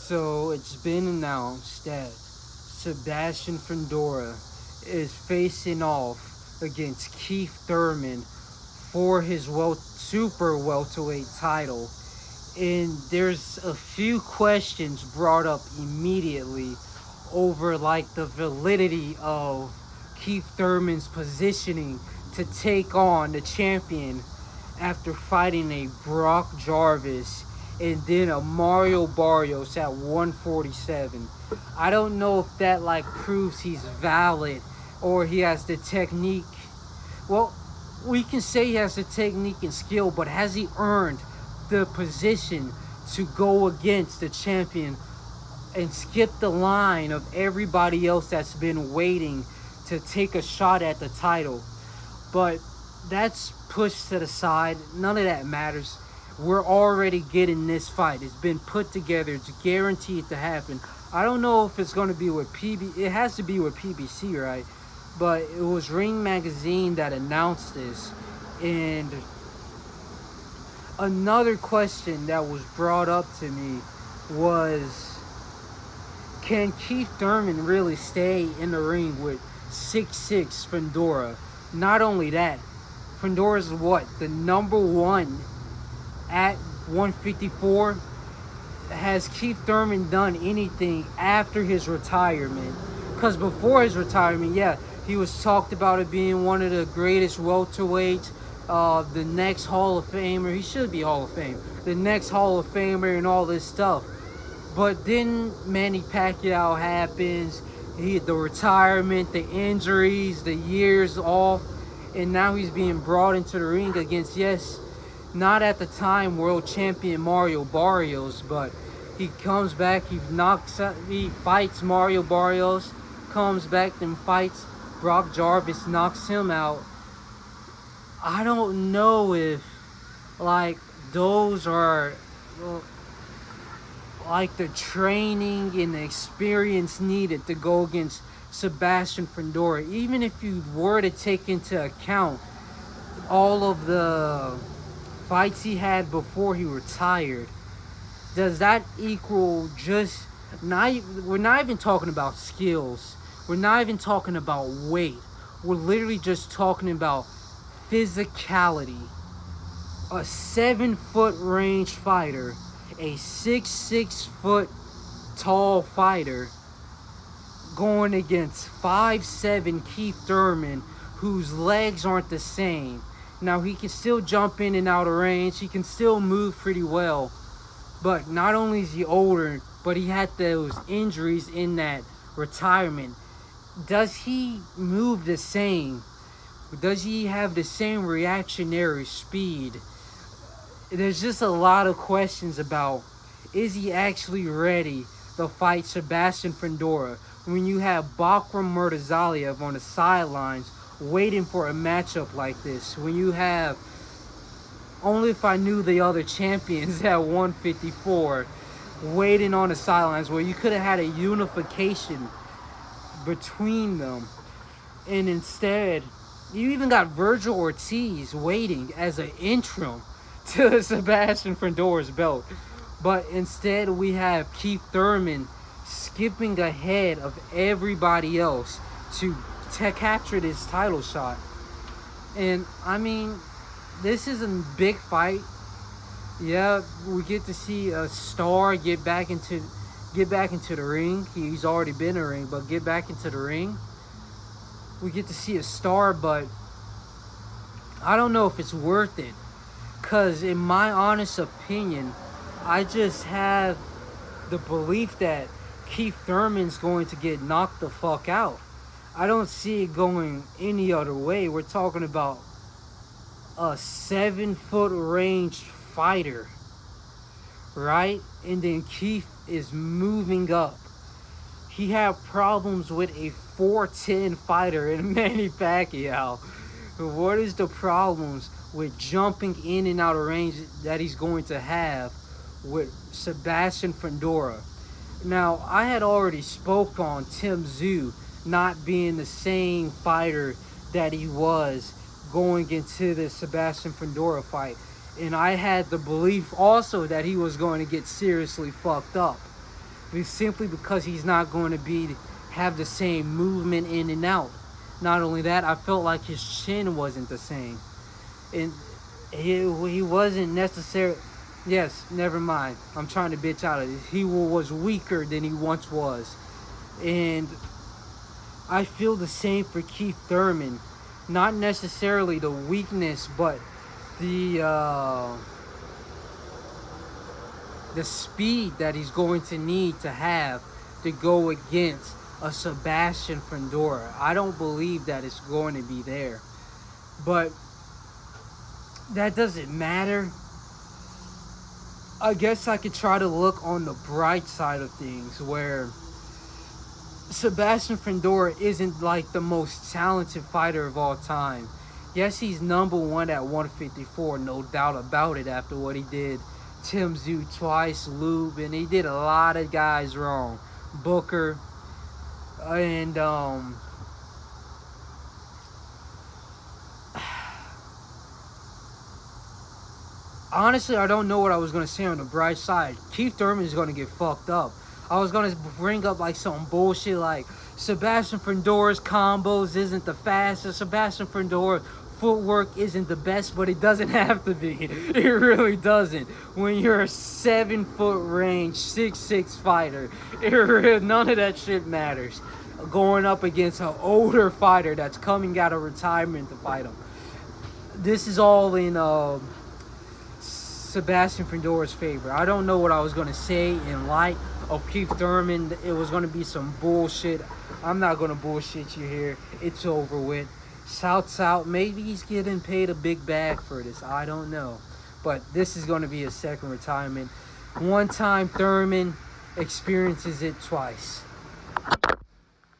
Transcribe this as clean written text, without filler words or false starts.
So it's been announced that Sebastian Fundora is facing off against Keith Thurman for his super welterweight title. And there's a few questions brought up immediately over like the validity of Keith Thurman's positioning to take on the champion after fighting a Brock Jarvis and then a Mario Barrios at 147. I don't know if that like proves he's valid or he has the technique. Well, we can say he has the technique and skill, but has he earned the position to go against the champion and skip the line of everybody else that's been waiting to take a shot at the title? But that's pushed to the side. None of that matters. We're already getting this fight. It's been put together. It's guaranteed to happen. I don't know if it's going to be with It has to be with PBC, right? But it was Ring Magazine that announced this. And another question that was brought up to me was, can Keith Thurman really stay in the ring with 6'6" Fundora? Not only that, Fundora's the number one at 154. Has Keith Thurman done anything after his retirement? Because before his retirement, yeah, he was talked about it being one of the greatest welterweights, the next Hall of Famer. He should be Hall of Fame. The next Hall of Famer and all this stuff. But then Manny Pacquiao happens. The retirement, the injuries, the years off, and now he's being brought into the ring against, yes, not at the time world champion Mario Barrios, but he comes back, he fights Mario Barrios, comes back, then fights Brock Jarvis, knocks him out. I don't know if like those are like the training and the experience needed to go against Sebastian Fundora. Even if you were to take into account all of the fights he had before he retired, does that equal just we're not even talking about skills, we're not even talking about weight, we're literally just talking about physicality. A 7-foot range fighter, a 6 foot tall fighter going against 5'7" Keith Thurman, whose legs aren't the same. Now, he can still jump in and out of range. He can still move pretty well. But not only is he older, but he had those injuries in that retirement. Does he move the same? Does he have the same reactionary speed? There's just a lot of questions about, is he actually ready to fight Sebastian Fundora when you have Bakram Murtazaliev on the sidelines waiting for a matchup like this, when you have Only If I Knew the Other Champions at 154 waiting on the sidelines, where you could have had a unification between them, and instead you even got Virgil Ortiz waiting as an interim to Sebastian Fundora's belt. But instead we have Keith Thurman skipping ahead of everybody else to capture this title shot. And I mean, this is a big fight. Yeah, we get to see a star get back into the ring. He's already been in the ring, but get back into the ring. We get to see a star, but I don't know if it's worth it. Because in my honest opinion, I just have the belief that Keith Thurman's going to get knocked the fuck out. I don't see it going any other way. We're talking about a 7-foot range fighter, right? And then Keith is moving up. He had problems with a 4'10" fighter in Manny Pacquiao. What is the problems with jumping in and out of range that he's going to have with Sebastian Fundora? Now, I had already spoke on Tim Tszyu not being the same fighter that he was going into the Sebastian Fundora fight. And I had the belief also that he was going to get seriously fucked up. simply because he's not going to have the same movement in and out. Not only that, I felt like his chin wasn't the same, and he wasn't necessarily. Yes, never mind. I'm trying to bitch out of it. He was weaker than he once was, and I feel the same for Keith Thurman. Not necessarily the weakness, but the speed that he's going to need to have to go against a Sebastian Fundora. I don't believe that it's going to be there. But that doesn't matter. I guess I could try to look on the bright side of things, where Sebastian Fundora isn't like the most talented fighter of all time. Yes, he's number one at 154, no doubt about it, after what he did Tim Tszyu twice, Lube, and he did a lot of guys wrong. Booker, and honestly, I don't know what I was going to say on the bright side. Keith Thurman is going to get fucked up. I was going to bring up like some bullshit like Sebastian Fundora's combos isn't the fastest. Sebastian Fundora's footwork isn't the best, but it doesn't have to be. It really doesn't. When you're a 7-foot range, 6'6" fighter, none of that shit matters. Going up against an older fighter that's coming out of retirement to fight him. This is all in Sebastian Fundora's favor. I don't know what I was going to say in light of Keith Thurman. It was going to be some bullshit. I'm not going to bullshit you here. It's over with. Shouts out. Maybe he's getting paid a big bag for this. I don't know. But this is going to be his second retirement. One time Thurman experiences it twice.